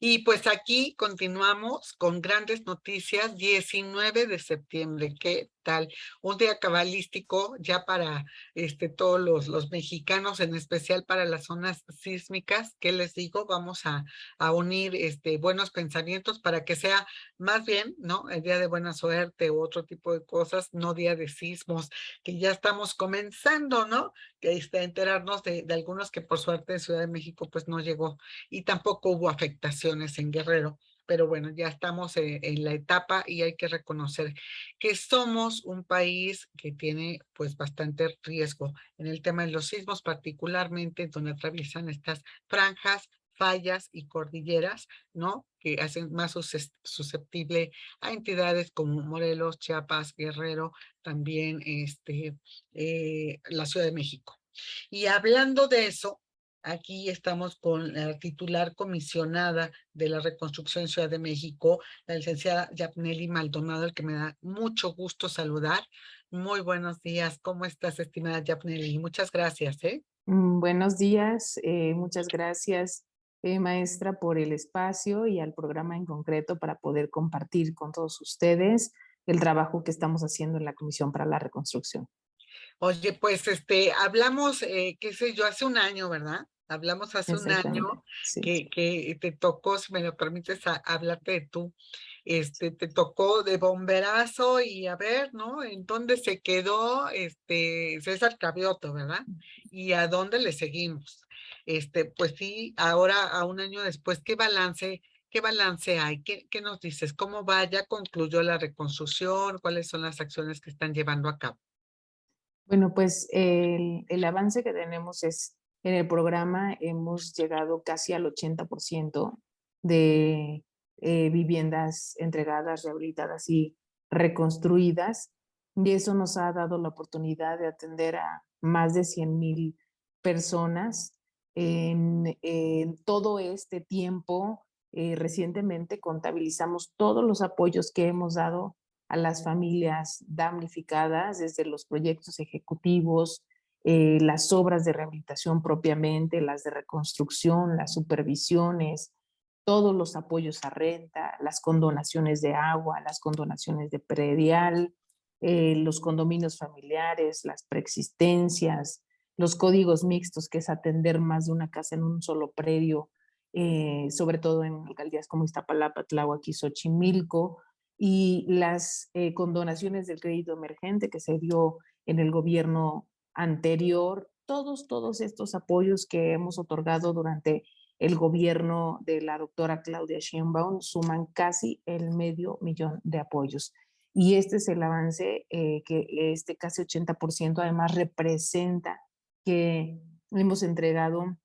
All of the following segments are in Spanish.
Y pues aquí continuamos con grandes noticias, 19 de septiembre, ¿qué tal? Un día cabalístico ya para todos los mexicanos, en especial para las zonas sísmicas. ¿Qué les digo? Vamos a unir buenos pensamientos para que sea más bien, ¿no? El día de buena suerte u otro tipo de cosas, no día de sismos, que ya estamos comenzando, ¿no? Que enterarnos de algunos que por suerte en Ciudad de México pues no llegó y tampoco hubo afectaciones en Guerrero. Pero bueno, ya estamos en la etapa y hay que reconocer que somos un país que tiene pues bastante riesgo en el tema de los sismos, particularmente donde atraviesan estas franjas, fallas y cordilleras, ¿no? Que hacen más susceptible a entidades como Morelos, Chiapas, Guerrero, también la Ciudad de México. Y hablando de eso, aquí estamos con la titular comisionada de la reconstrucción en Ciudad de México, la licenciada Yapneli Maldonado, el que me da mucho gusto saludar. Muy buenos días. ¿Cómo estás, estimada Yapneli? Muchas gracias, ¿eh? Buenos días, muchas gracias, maestra, por el espacio y al programa en concreto para poder compartir con todos ustedes el trabajo que estamos haciendo en la Comisión para la Reconstrucción. Oye, pues hablamos, qué sé yo, hace un año, ¿verdad? Hablamos hace un Exactamente, año sí. que te tocó, si me lo permites, hablarte de tú, te tocó de bomberazo y a ver, ¿no? En dónde se quedó César Cavioto, ¿verdad? Y a dónde le seguimos. Pues sí, ahora a un año después, qué balance hay? ¿Qué nos dices? ¿Cómo va? ¿Ya concluyó la reconstrucción? ¿Cuáles son las acciones que están llevando a cabo? Bueno, pues el avance que tenemos es, en el programa hemos llegado casi al 80% de viviendas entregadas, rehabilitadas y reconstruidas, y eso nos ha dado la oportunidad de atender a más de 100,000 personas en todo este tiempo. Recientemente contabilizamos todos los apoyos que hemos dado a las familias damnificadas, desde los proyectos ejecutivos, las obras de rehabilitación propiamente, las de reconstrucción, las supervisiones, todos los apoyos a renta, las condonaciones de agua, las condonaciones de predial, los condominios familiares, las preexistencias, los códigos mixtos, que es atender más de una casa en un solo predio, sobre todo en alcaldías como Iztapalapa, Tláhuac y Xochimilco, y las condonaciones del crédito emergente que se dio en el gobierno anterior, todos estos apoyos que hemos otorgado durante el gobierno de la doctora Claudia Sheinbaum suman casi el 500,000 de apoyos. Y este es el avance que este casi 80% además representa que hemos entregado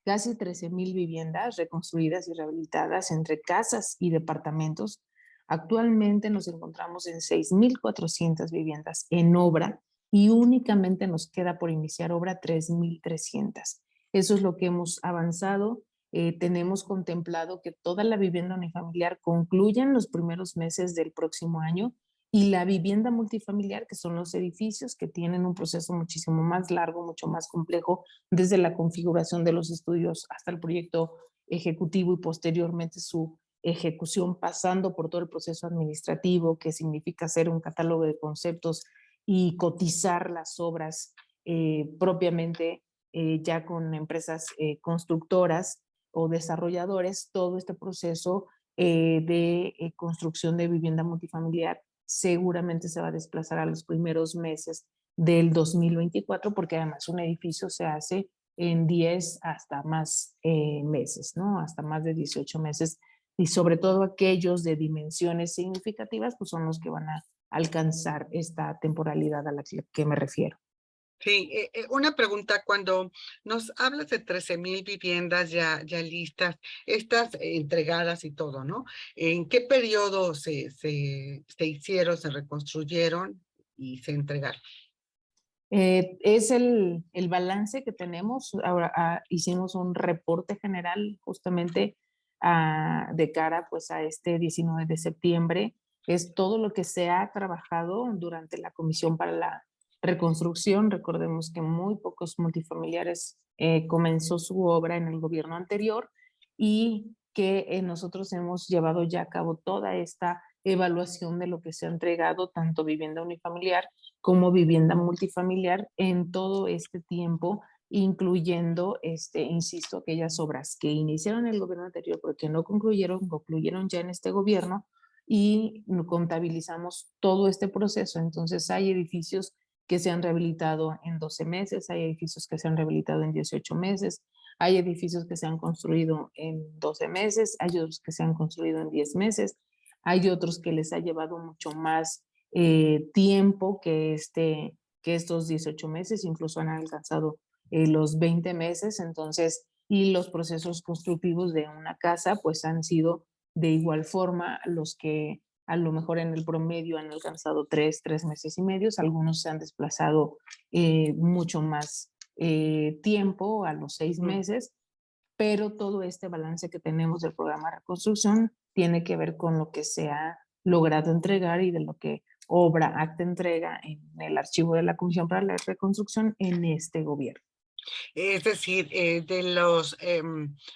casi 13,000 viviendas reconstruidas y rehabilitadas entre casas y departamentos. Actualmente nos encontramos en 6,400 viviendas en obra y únicamente nos queda por iniciar obra 3,300. Eso es lo que hemos avanzado. Tenemos contemplado que toda la vivienda unifamiliar concluya en los primeros meses del próximo año, y la vivienda multifamiliar, que son los edificios que tienen un proceso muchísimo más largo, mucho más complejo, desde la configuración de los estudios hasta el proyecto ejecutivo y posteriormente su ejecución, pasando por todo el proceso administrativo, que significa hacer un catálogo de conceptos y cotizar las obras propiamente ya con empresas constructoras o desarrolladores. Todo este proceso de construcción de vivienda multifamiliar seguramente se va a desplazar a los primeros meses del 2024, porque además un edificio se hace en 10 hasta más meses, ¿no? Hasta más de 18 meses. Y sobre todo aquellos de dimensiones significativas, pues son los que van a alcanzar esta temporalidad a la que me refiero. Sí, una pregunta, cuando nos hablas de 13,000 viviendas ya listas, estas entregadas y todo, ¿no? ¿En qué periodo se hicieron, se reconstruyeron y se entregaron? Es el balance que tenemos. Ahora hicimos un reporte general justamente de cara pues a este 19 de septiembre. Es todo lo que se ha trabajado durante la Comisión para la Reconstrucción. Recordemos que muy pocos multifamiliares comenzó su obra en el gobierno anterior, y que nosotros hemos llevado ya a cabo toda esta evaluación de lo que se ha entregado, tanto vivienda unifamiliar como vivienda multifamiliar en todo este tiempo, incluyendo, insisto, aquellas obras que iniciaron el gobierno anterior, pero que no concluyeron, concluyeron ya en este gobierno y contabilizamos todo este proceso. Entonces, hay edificios que se han rehabilitado en 12 meses, hay edificios que se han rehabilitado en 18 meses, hay edificios que se han construido en 12 meses, hay otros que se han construido en 10 meses, hay otros que les ha llevado mucho más tiempo que estos 18 meses, incluso han alcanzado los 20 meses, entonces, y los procesos constructivos de una casa, pues han sido de igual forma los que a lo mejor en el promedio han alcanzado 3 meses y medio, algunos se han desplazado mucho más tiempo, a los 6 meses, pero todo este balance que tenemos del programa de reconstrucción tiene que ver con lo que se ha logrado entregar y de lo que obra, acta entrega en el archivo de la Comisión para la Reconstrucción en este gobierno. Es decir, de los,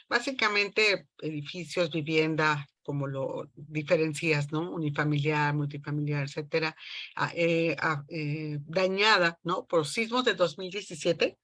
básicamente, edificios, vivienda, como lo diferencias, ¿no? Unifamiliar, multifamiliar, etcétera, dañada, ¿no? Por sismos de 2017,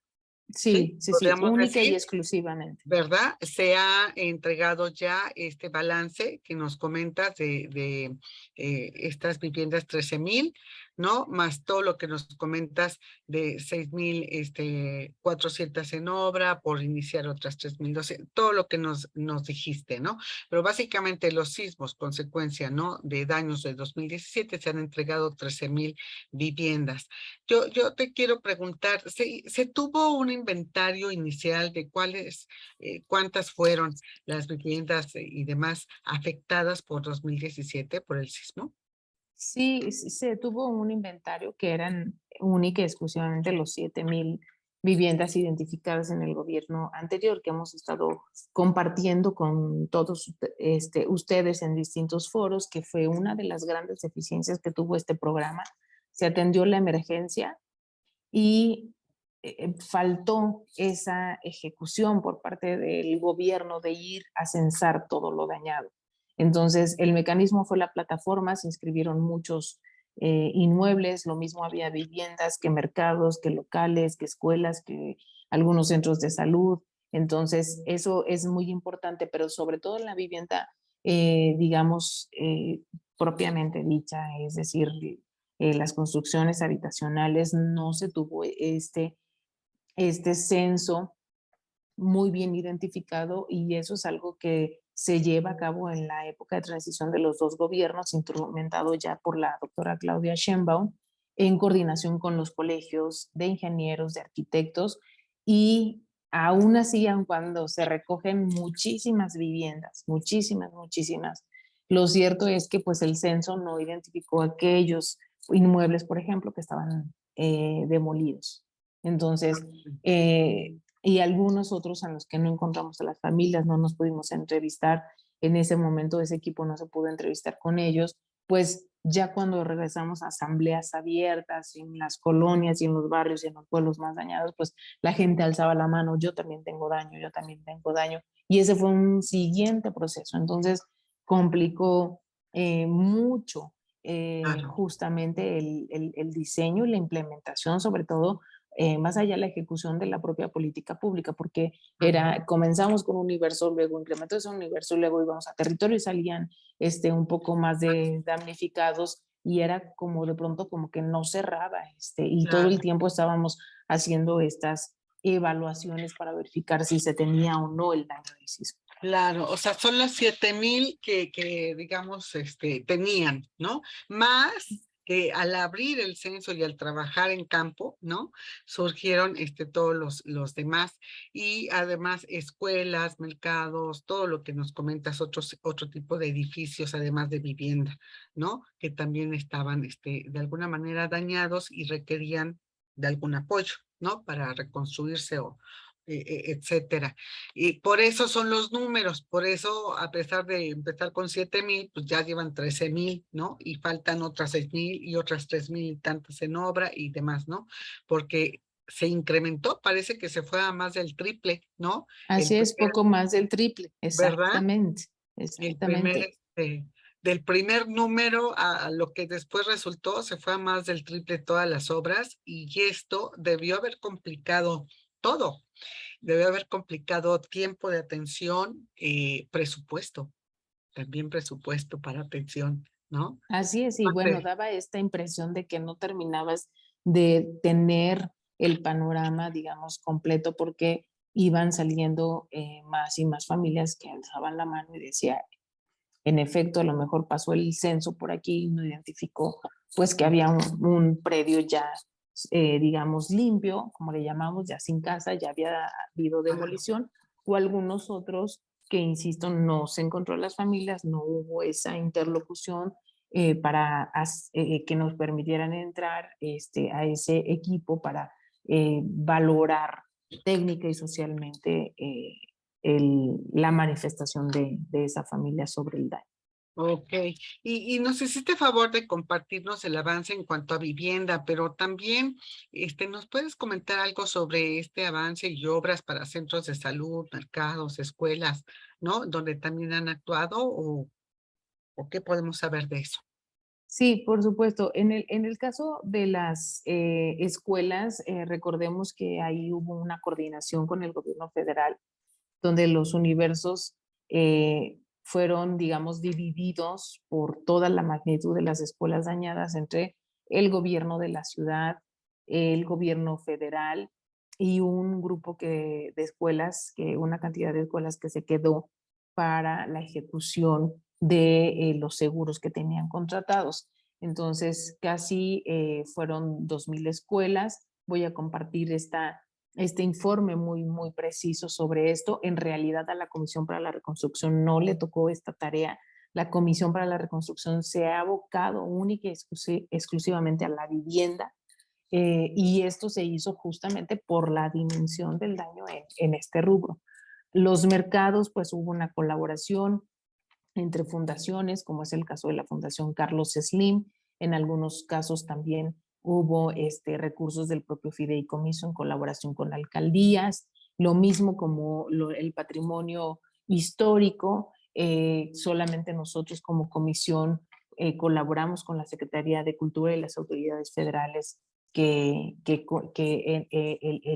¿sí? Sí, sí, sí, Podríamos única y decir, exclusivamente. ¿verdad? Se ha entregado ya este balance que nos comentas de estas viviendas 13,000, ¿no? Más todo lo que nos comentas de 6,000, 400 en obra, por iniciar otras 3,200, todo lo que nos dijiste, ¿no? Pero básicamente los sismos, consecuencia, ¿no? De daños de 2017, se han entregado 13,000 viviendas. Yo te quiero preguntar, ¿se tuvo un inventario inicial de cuántas fueron las viviendas y demás afectadas por 2017 por el sismo? Sí, sí se tuvo un inventario que eran única y exclusivamente los 7,000 viviendas identificadas en el gobierno anterior, que hemos estado compartiendo con todos ustedes en distintos foros, que fue una de las grandes deficiencias que tuvo este programa. Se atendió la emergencia y faltó esa ejecución por parte del gobierno de ir a censar todo lo dañado. Entonces, el mecanismo fue la plataforma, se inscribieron muchos inmuebles, lo mismo había viviendas que mercados, que locales, que escuelas, que algunos centros de salud. Entonces, eso es muy importante, pero sobre todo en la vivienda, digamos, propiamente dicha, es decir, las construcciones habitacionales, no se tuvo este censo muy bien identificado y eso es algo que se lleva a cabo en la época de transición de los dos gobiernos, instrumentado ya por la doctora Claudia Sheinbaum, en coordinación con los colegios de ingenieros, de arquitectos, y aún así, aun cuando se recogen muchísimas viviendas, muchísimas, muchísimas, lo cierto es que pues el censo no identificó aquellos inmuebles, por ejemplo, que estaban demolidos. Entonces, y algunos otros a los que no encontramos a las familias, no nos pudimos entrevistar en ese momento, ese equipo no se pudo entrevistar con ellos, pues ya cuando regresamos a asambleas abiertas en las colonias y en los barrios y en los pueblos más dañados, pues la gente alzaba la mano, yo también tengo daño, yo también tengo daño, y ese fue un siguiente proceso, entonces complicó mucho Claro. justamente el diseño y la implementación, sobre todo más allá de la ejecución de la propia política pública, porque Ujú. comenzamos con un universo, luego implementó ese universo, luego íbamos a territorio y salían un poco más de damnificados y era como de pronto como que no cerraba, y todo el Claro, tiempo estábamos haciendo estas evaluaciones para verificar si se tenía o no el daño del sismo. claro. O sea, son las 7,000 digamos, tenían, ¿no? Más que al abrir el censo y al trabajar en campo, ¿no? Surgieron todos los demás. Y además escuelas, mercados, todo lo que nos comentas, otro tipo de edificios, además de vivienda, ¿no? Que también estaban, de alguna manera dañados y requerían de algún apoyo, ¿no? Para reconstruirse etcétera. Y por eso son los números, por eso a pesar de empezar con 7,000, pues ya llevan 13,000, ¿no? Y faltan otras 6,000 y otras 3,000 y tantas en obra y demás, ¿no? Porque se incrementó, parece que se fue a más del triple, ¿no? El Así es, primer, poco más del triple, ¿verdad? exactamente, El primer, exactamente. del primer número a lo que después resultó, se fue a más del triple todas las obras y esto debió haber complicado todo, debió haber complicado tiempo de atención, presupuesto, también presupuesto para atención, ¿no? Así es, y bueno, Aparte, daba esta impresión de que no terminabas de tener el panorama, digamos, completo, porque iban saliendo más y más familias que alzaban la mano y decía, en efecto, a lo mejor pasó el censo por aquí y no identificó, pues que había un predio ya, digamos, limpio, como le llamamos, ya sin casa, ya había habido claro. demolición, o algunos otros que, insisto, no se encontró las familias, no hubo esa interlocución para que nos permitieran entrar a ese equipo para valorar técnica y socialmente la manifestación de esa familia sobre el daño. Ok, y nos hiciste favor de compartirnos el avance en cuanto a vivienda, pero también ¿nos puedes comentar algo sobre este avance y obras para centros de salud, mercados, escuelas, ¿no? Donde también han actuado o qué podemos saber de eso? Sí, por supuesto. En el caso de las escuelas, recordemos que ahí hubo una coordinación con el gobierno federal, donde los universos fueron, digamos, divididos por toda la magnitud de las escuelas dañadas entre el gobierno de la ciudad, el gobierno federal y un grupo de escuelas, una cantidad de escuelas que se quedó para la ejecución de los seguros que tenían contratados. Entonces, casi fueron 2,000 escuelas. Voy a compartir este informe muy, muy preciso sobre esto. En realidad a la Comisión para la Reconstrucción no le tocó esta tarea. La Comisión para la Reconstrucción se ha abocado única y exclusivamente a la vivienda y esto se hizo justamente por la dimensión del daño en este rubro. Los mercados, pues hubo una colaboración entre fundaciones, como es el caso de la Fundación Carlos Slim. En algunos casos también hubo recursos del propio fideicomiso en colaboración con alcaldías, lo mismo como el patrimonio histórico. Solamente nosotros como comisión colaboramos con la Secretaría de Cultura y las autoridades federales el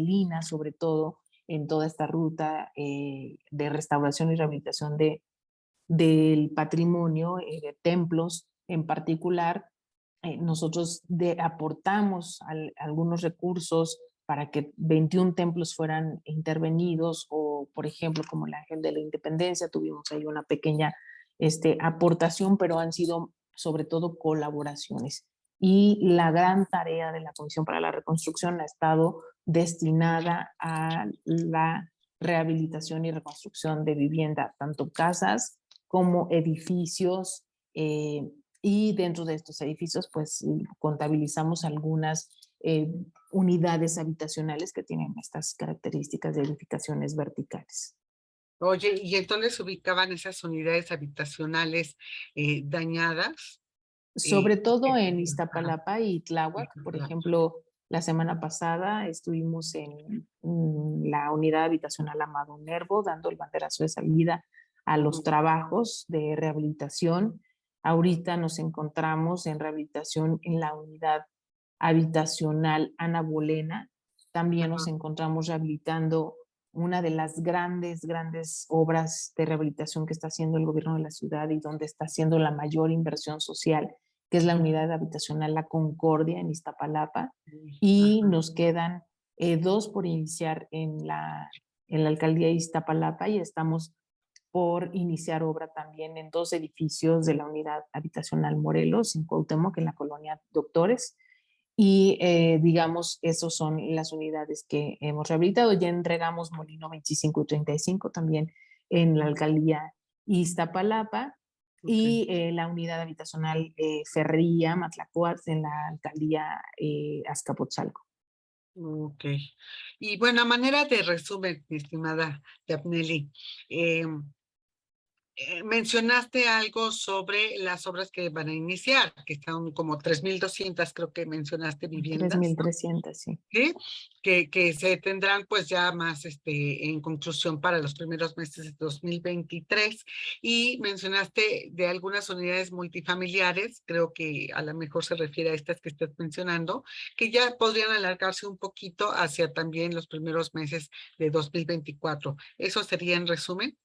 INA, sobre todo, en toda esta ruta de restauración y rehabilitación del patrimonio, de templos en particular. Nosotros aportamos algunos recursos para que 21 templos fueran intervenidos o, por ejemplo, como el Ángel de la Independencia, tuvimos ahí una pequeña aportación, pero han sido sobre todo colaboraciones. Y la gran tarea de la Comisión para la Reconstrucción ha estado destinada a la rehabilitación y reconstrucción de vivienda, tanto casas como edificios, y dentro de estos edificios pues contabilizamos algunas unidades habitacionales que tienen estas características de edificaciones verticales. Oye, ¿y entonces se ubicaban esas unidades habitacionales dañadas? Sobre todo en Ajá, Iztapalapa y Tláhuac. Por ejemplo, la semana pasada estuvimos en la unidad habitacional Amado Nervo dando el banderazo de salida a los trabajos de rehabilitación. Ahorita nos encontramos en rehabilitación en la unidad habitacional Ana Bolena. También nos ajá. encontramos rehabilitando una de las grandes, grandes obras de rehabilitación que está haciendo el gobierno de la ciudad y donde está haciendo la mayor inversión social, que es la unidad habitacional La Concordia en Iztapalapa, y Ajá. nos quedan dos por iniciar en la alcaldía de Iztapalapa y estamos por iniciar obra también en dos edificios de la unidad habitacional Morelos, en Cuauhtémoc, en la colonia Doctores. Y digamos, esos son las unidades que hemos rehabilitado. Ya entregamos Molino 25 y 35 también en la alcaldía Iztapalapa Ok, y la unidad habitacional Ferría, Matlacuat en la alcaldía Azcapotzalco. ok. Y bueno, a manera de resumen, mi estimada Yapneli, Mencionaste algo sobre las obras que van a iniciar, que están como 3,200, creo que mencionaste, viviendas, ¿no? 3,300, sí. ¿Sí? Que se tendrán pues ya más en conclusión para los primeros meses de 2023. Y mencionaste de algunas unidades multifamiliares, creo que a lo mejor se refiere a estas que estás mencionando, que ya podrían alargarse un poquito hacia también los primeros meses de 2024. ¿Eso sería en resumen?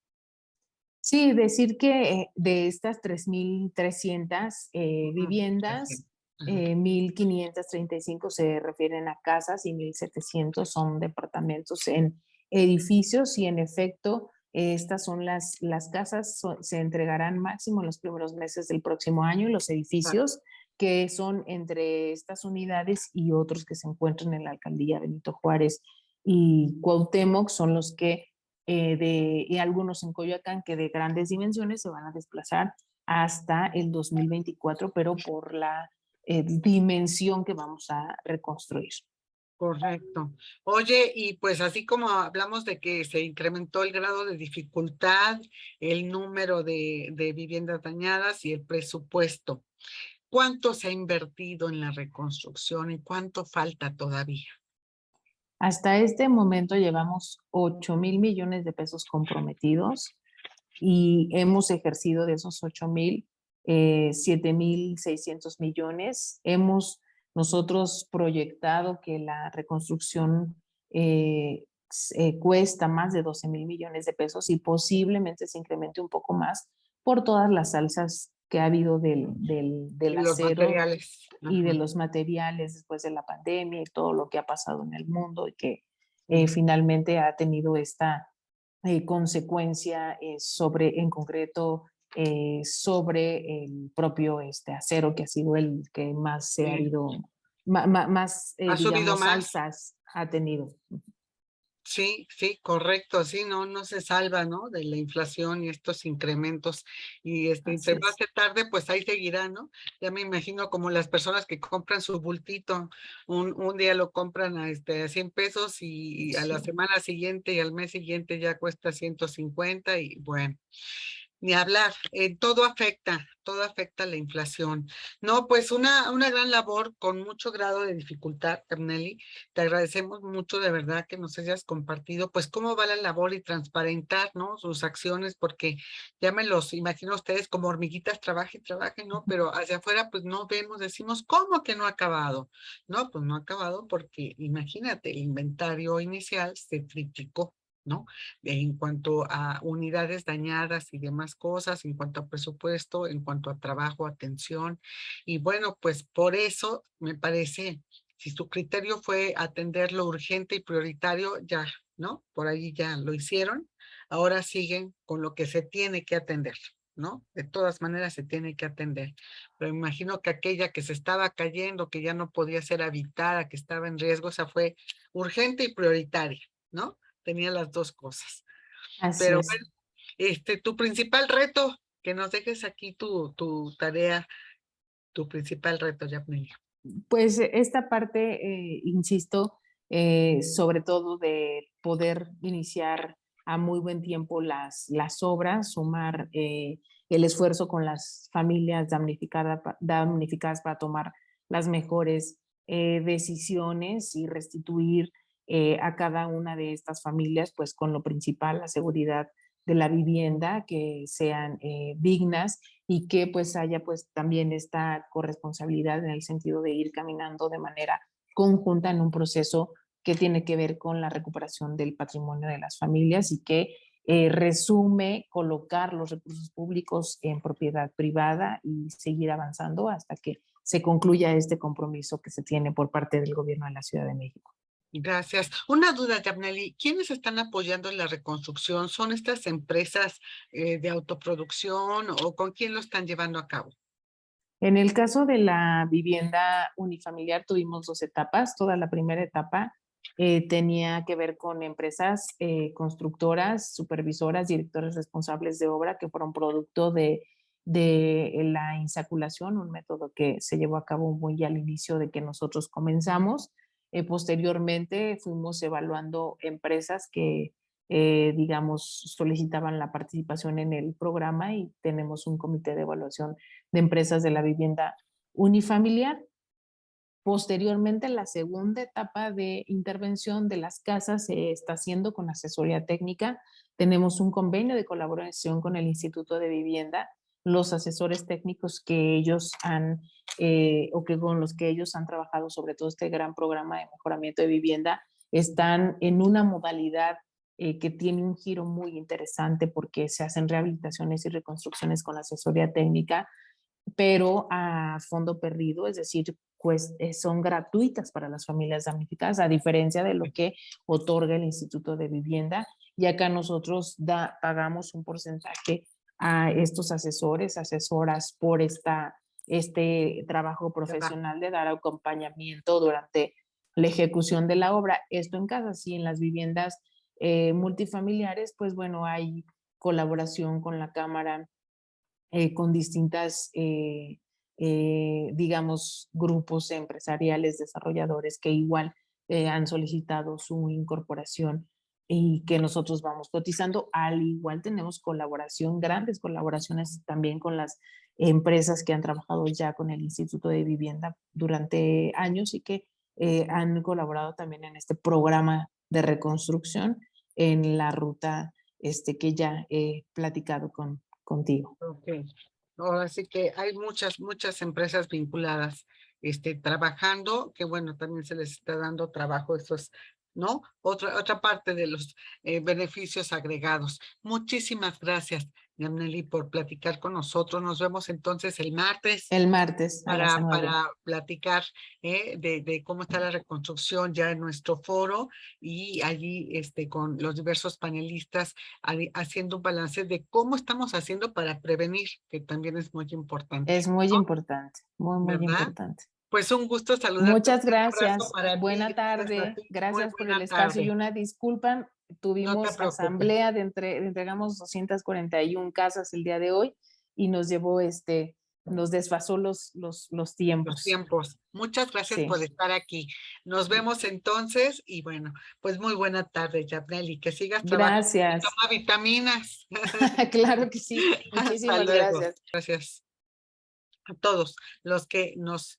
Sí, decir que de estas 3,300 Ujú, viviendas, gracias. Ajá. 1,535 se refieren a casas y 1,700 son departamentos en edificios y en efecto, estas son las casas, se entregarán máximo en los primeros meses del próximo año y los edificios que son entre estas unidades y otros que se encuentran en la alcaldía Benito Juárez y Cuauhtémoc son los que y algunos en Coyoacán que de grandes dimensiones se van a desplazar hasta el 2024, pero por la dimensión que vamos a reconstruir. Correcto. Oye, y pues así como hablamos de que se incrementó el grado de dificultad, el número de viviendas dañadas y el presupuesto, ¿cuánto se ha invertido en la reconstrucción y cuánto falta todavía? Hasta este momento llevamos 8,000 millones de pesos comprometidos y hemos ejercido de esos 8,000, 7,600 millones. Hemos nosotros proyectado que la reconstrucción cuesta más de 12,000 millones de pesos y posiblemente se incremente un poco más por todas las alzas que ha habido del Y los acero materiales. y de Ajá. los materiales después de la pandemia y todo lo que ha pasado en el mundo y que Mm. finalmente ha tenido esta consecuencia en concreto, sobre el propio acero, que ha sido el que más se ha Sí. ido, más, ¿Ha subido digamos, más? alzas ha tenido. Sí, sí, correcto, sí, no se salva, ¿no? De la inflación y estos incrementos. Y entre Así más es. se tarde, pues ahí seguirá, ¿no? Ya me imagino como las personas que compran su bultito, un día lo compran a 100 pesos y a la Sí. semana siguiente y al mes siguiente ya cuesta 150 y bueno. Ni hablar, todo afecta la inflación. No, pues una gran labor con mucho grado de dificultad, Carnelli. Te agradecemos mucho de verdad que nos hayas compartido, pues cómo va la labor y transparentar, ¿no? Sus acciones, porque ya me los imagino a ustedes como hormiguitas, trabajen, ¿no? Pero hacia afuera, pues no vemos, decimos, ¿cómo que no ha acabado? No, pues no ha acabado porque imagínate, el inventario inicial se triplicó. ¿No? En cuanto a unidades dañadas y demás cosas, en cuanto a presupuesto, en cuanto a trabajo, atención. Y bueno, pues por eso me parece, si su criterio fue atender lo urgente y prioritario, ya, ¿no? Por ahí ya lo hicieron. Ahora siguen con lo que se tiene que atender. ¿No? De todas maneras se tiene que atender. Pero me imagino que aquella que se estaba cayendo, que ya no podía ser habitada, que estaba en riesgo, esa fue urgente y prioritaria, ¿no? Tenía las dos cosas. Así Pero es. bueno, tu principal reto, que nos dejes aquí tu tarea, tu principal reto, Yapnil. Pues esta parte, insisto, sobre todo de poder iniciar a muy buen tiempo las obras, sumar el esfuerzo con las familias damnificadas para tomar las mejores decisiones y restituir a cada una de estas familias, pues con lo principal, la seguridad de la vivienda, que sean dignas y que pues haya pues también esta corresponsabilidad en el sentido de ir caminando de manera conjunta en un proceso que tiene que ver con la recuperación del patrimonio de las familias y que resume colocar los recursos públicos en propiedad privada y seguir avanzando hasta que se concluya este compromiso que se tiene por parte del gobierno de la Ciudad de México. Gracias. Una duda, Yapneli, ¿quiénes están apoyando en la reconstrucción? ¿Son estas empresas de autoproducción o con quién lo están llevando a cabo? En el caso de la vivienda unifamiliar tuvimos dos etapas. Toda la primera etapa tenía que ver con empresas constructoras, supervisoras, directores responsables de obra que fueron producto de la insaculación, un método que se llevó a cabo muy al inicio de que nosotros comenzamos. Posteriormente fuimos evaluando empresas que digamos, solicitaban la participación en el programa y tenemos un comité de evaluación de empresas de la vivienda unifamiliar. Posteriormente, la segunda etapa de intervención de las casas se está haciendo con asesoría técnica. Tenemos un convenio de colaboración con el Instituto de Vivienda. Los asesores técnicos que ellos han, o que con los que ellos han trabajado sobre todo este gran programa de mejoramiento de vivienda, están en una modalidad que tiene un giro muy interesante porque se hacen rehabilitaciones y reconstrucciones con asesoría técnica, pero a fondo perdido, es decir, pues son gratuitas para las familias damnificadas, a diferencia de lo que otorga el Instituto de Vivienda. Y acá nosotros pagamos un porcentaje a estos asesores, asesoras por este trabajo profesional de dar acompañamiento durante la ejecución de la obra. Esto en casa, sí, en las viviendas multifamiliares, pues bueno, hay colaboración con la Cámara, con distintas, digamos, grupos empresariales, desarrolladores que igual han solicitado su incorporación y que nosotros vamos cotizando. Al igual tenemos colaboración, grandes colaboraciones también con las empresas que han trabajado ya con el Instituto de Vivienda durante años y que han colaborado también en este programa de reconstrucción en la ruta que ya he platicado contigo. Ok. Ahora sí que hay muchas empresas vinculadas, trabajando, que bueno, también se les está dando trabajo, eso es, ¿no? Otra parte de los beneficios agregados. Muchísimas gracias, Yamneli, por platicar con nosotros. Nos vemos entonces el martes El martes a las 9. para platicar de cómo está la reconstrucción ya en nuestro foro y allí con los diversos panelistas haciendo un balance de cómo estamos haciendo para prevenir, que también es muy importante, Es muy ¿no? importante, muy, muy ¿Verdad? importante. Pues un gusto saludarte, un Muchas abrazo gracias. para ti, Buena gracias a tarde. ti, muy Gracias por el buena espacio y tarde, una disculpa. no te Tuvimos preocupes. asamblea entregamos 241 casas el día de hoy y nos llevó nos desfasó los Los tiempos. tiempos. Muchas gracias Sí. por estar aquí. Nos vemos entonces y bueno, pues muy buena tarde, Yabneli. Que sigas trabajando y Gracias. toma vitaminas. Claro que sí. Hasta Muchísimas luego. gracias. Gracias a todos los que nos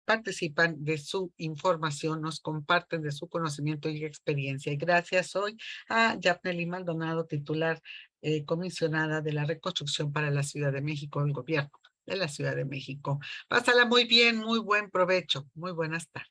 participan de su información, nos comparten de su conocimiento y experiencia. Y gracias hoy a Yabneli Maldonado, titular comisionada de la reconstrucción para la Ciudad de México, el gobierno de la Ciudad de México. Pásala muy bien, muy buen provecho, muy buenas tardes.